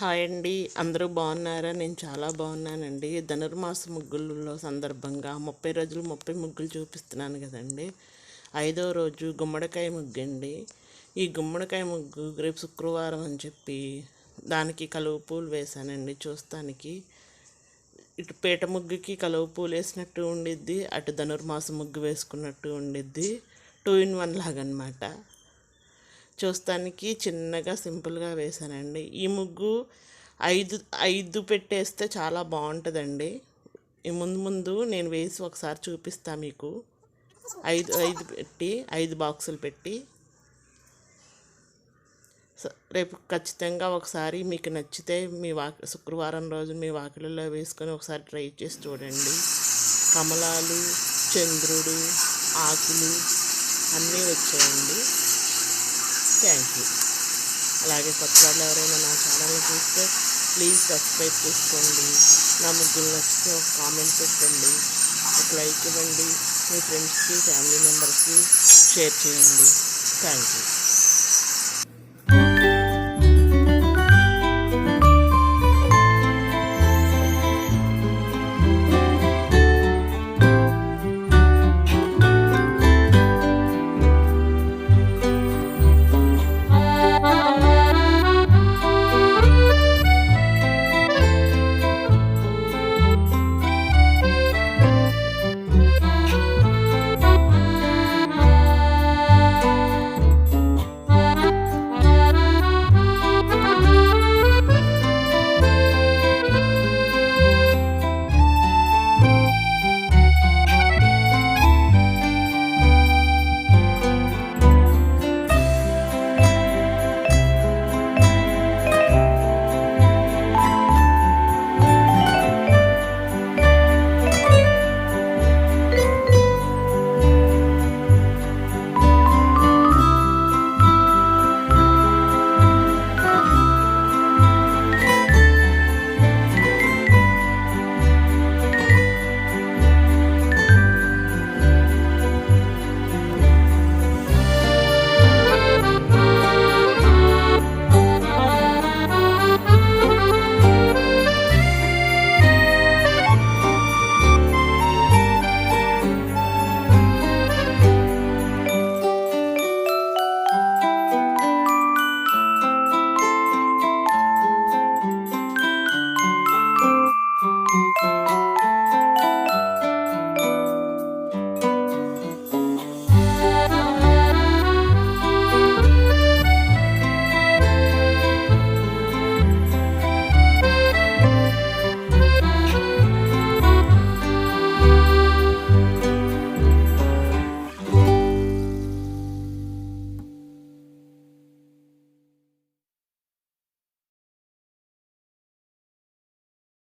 Hi అండి, అందరూ బాగున్నారా? నేను చాలా బాగున్నానండి. ధనుర్మాస ముగ్గులలో సందర్భంగా 30 రోజులు 30 ముగ్గులు చూపిస్తున్నాను కదండి. 5వ రోజు గుమ్మడికాయ ముగ్గు అండి. ఈ గుమ్మడికాయ ముగ్గు రేపు శుక్రవారం అని చెప్పి దానికి కలువ పూలు వేశానండి. చూస్తానికి ఇటు పీట ముగ్గుకి కలువ పూలు వేసినట్టు ఉండిద్ది, అటు ధనుర్మాస ముగ్గు వేసుకున్నట్టు ఉండిద్ది. 2 in 1 లాగా అనమాట. చూస్తానికి చిన్నగా సింపుల్గా వేసానండి. ఈ ముగ్గు ఐదు పెట్టేస్తే చాలా బాగుంటుందండి. ఈ ముందు నేను వేసి ఒకసారి చూపిస్తాను మీకు. ఐదు పెట్టి 5 బాక్సులు పెట్టి రేపు ఖచ్చితంగా ఒకసారి మీకు నచ్చితే మీ శుక్రవారం రోజు మీ వాకిలిలో వేసుకొని ఒకసారి ట్రై చేసి చూడండి. కమలాలు, చంద్రుడు, ఆకులు అన్నీ వచ్చాయండి. Thank you. అలాగే కొత్త వాళ్ళు ఎవరైనా నా ఛానల్ని చూస్తే ప్లీజ్ సబ్స్క్రైబ్ చేసుకోండి. నా ముగ్గులు నచ్చితే ఒక కామెంట్ పెట్టండి, ఒక లైక్ ఇవ్వండి, మీ ఫ్రెండ్స్కి ఫ్యామిలీ మెంబర్స్కి షేర్ చేయండి. Thank you.